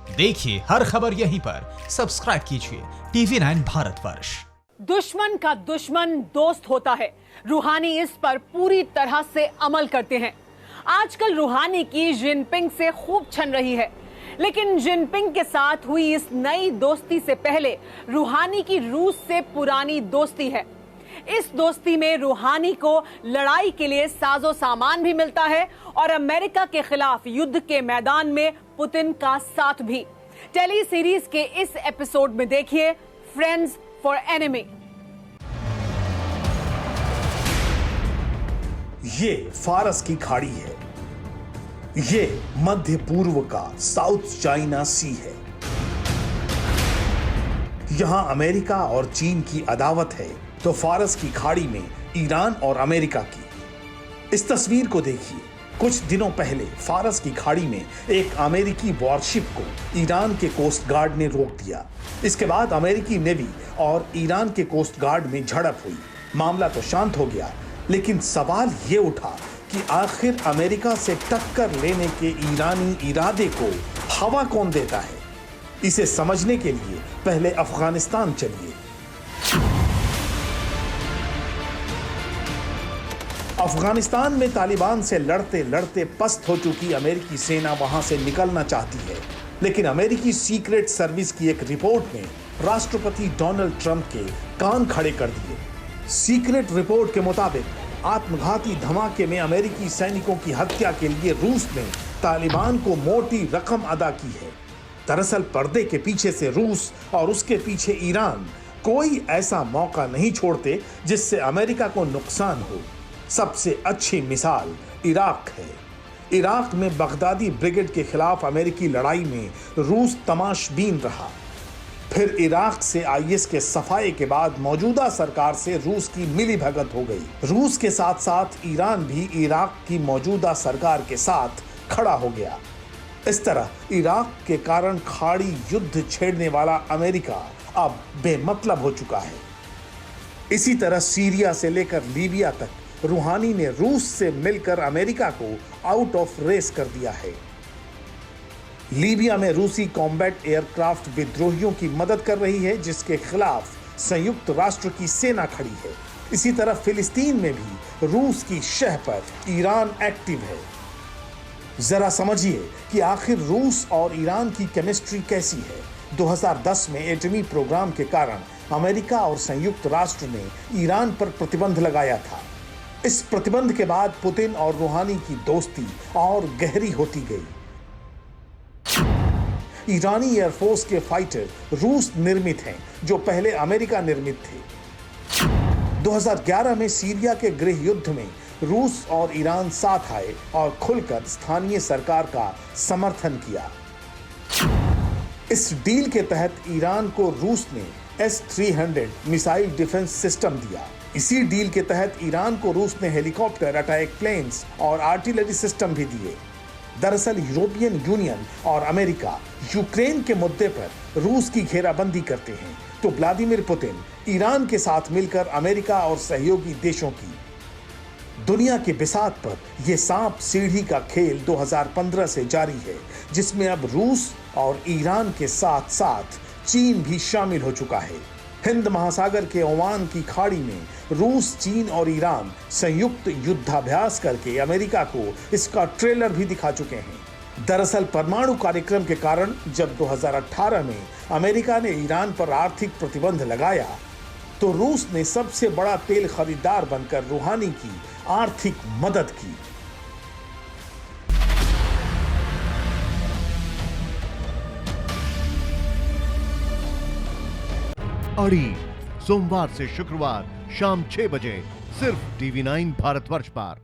देखिए हर खबर यहीं पर, सब्सक्राइब कीजिए TV9 भारतवर्ष। दुश्मन का दुश्मन दोस्त होता है, रूहानी इस पर पूरी तरह से अमल करते हैं। आजकल रूहानी की जिनपिंग से खूब छन रही है, लेकिन जिनपिंग के साथ हुई इस नई दोस्ती से पहले रूहानी की रूस से पुरानी दोस्ती है। इस दोस्ती में रूहानी को लड़ाई के लिए साजो सामान भी मिलता है और अमेरिका के खिलाफ युद्ध के मैदान में पुतिन का साथ भी। टेली सीरीज के इस एपिसोड में देखिए फ्रेंड्स फॉर एनिमी। ये फारस की खाड़ी है, ये मध्य पूर्व का साउथ चाइना सी है। यहां अमेरिका और चीन की अदावत है तो फारस की खाड़ी में ईरान और अमेरिका की। इस तस्वीर को देखिए। कुछ दिनों पहले फारस की खाड़ी में एक अमेरिकी वॉरशिप को ईरान के कोस्ट गार्ड ने रोक दिया। इसके बाद अमेरिकी नेवी और ईरान के कोस्ट गार्ड में झड़प हुई। मामला तो शांत हो गया, लेकिन सवाल ये उठा कि आखिर अमेरिका से टक्कर लेने के ईरानी इरादे को हवा कौन देता है। इसे समझने के लिए पहले अफगानिस्तान चलिए। अफगानिस्तान में तालिबान से लड़ते लड़ते पस्त हो चुकी अमेरिकी सेना वहां से निकलना चाहती है, लेकिन अमेरिकी सीक्रेट सर्विस की एक रिपोर्ट ने राष्ट्रपति डोनाल्ड ट्रंप के कान खड़े कर दिए। सीक्रेट रिपोर्ट के मुताबिक आत्मघाती धमाके में अमेरिकी सैनिकों की हत्या के लिए रूस ने तालिबान को मोटी रकम अदा की है। दरअसल पर्दे के पीछे से रूस और उसके पीछे ईरान कोई ऐसा मौका नहीं छोड़ते जिससे अमेरिका को नुकसान हो। सबसे अच्छी मिसाल इराक है। इराक में बगदादी ब्रिगेड के खिलाफ अमेरिकी लड़ाई में रूस तमाशबीन रहा। फिर इराक से आईएस के सफाए के बाद मौजूदा सरकार से रूस की मिलीभगत हो गई। रूस के साथ साथ ईरान भी इराक की मौजूदा सरकार के साथ खड़ा हो गया। इस तरह इराक के कारण खाड़ी युद्ध छेड़ने वाला अमेरिका अब बेमतलब हो चुका है। इसी तरह सीरिया से लेकर लीबिया तक रूहानी ने रूस से मिलकर अमेरिका को आउट ऑफ रेस कर दिया है। लीबिया में रूसी कॉम्बैट एयरक्राफ्ट विद्रोहियों की मदद कर रही है, जिसके खिलाफ संयुक्त राष्ट्र की सेना खड़ी है। इसी तरह फिलिस्तीन में भी रूस की शह पर ईरान एक्टिव है। जरा समझिए कि आखिर रूस और ईरान की केमिस्ट्री कैसी है। 2010 में एटमी प्रोग्राम के कारण अमेरिका और संयुक्त राष्ट्र ने ईरान पर प्रतिबंध लगाया था। इस प्रतिबंध के बाद पुतिन और रूहानी की दोस्ती और गहरी होती गई। ईरानी एयरफोर्स के फाइटर रूस निर्मित हैं, जो पहले अमेरिका निर्मित थे। 2011 में सीरिया के गृह युद्ध में रूस और ईरान साथ आए और खुलकर स्थानीय सरकार का समर्थन किया। इस डील के तहत ईरान को रूस ने S-300 मिसाइल डिफेंस सिस्टम दिया। इसी डील के तहत ईरान को रूस ने हेलीकॉप्टर, अटैक प्लेन्स और आर्टिलरी सिस्टम भी दिए। दरअसल यूरोपियन यूनियन और अमेरिका यूक्रेन के मुद्दे पर रूस की घेराबंदी करते हैं, तो व्लादिमीर पुतिन ईरान के साथ मिलकर अमेरिका और सहयोगी देशों की। दुनिया की बिसात पर यह सांप सीढ़ी का खेल 2015 से जारी है, जिसमें अब रूस और ईरान के साथ साथ चीन भी शामिल हो चुका है। हिंद महासागर के ओमान की खाड़ी में रूस, चीन और ईरान संयुक्त युद्धाभ्यास करके अमेरिका को इसका ट्रेलर भी दिखा चुके हैं। दरअसल परमाणु कार्यक्रम के कारण जब 2018 में अमेरिका ने ईरान पर आर्थिक प्रतिबंध लगाया, तो रूस ने सबसे बड़ा तेल खरीदार बनकर रूहानी की आर्थिक मदद की। अड़ी सोमवार से शुक्रवार शाम 6 बजे सिर्फ TV9 भारतवर्ष पर।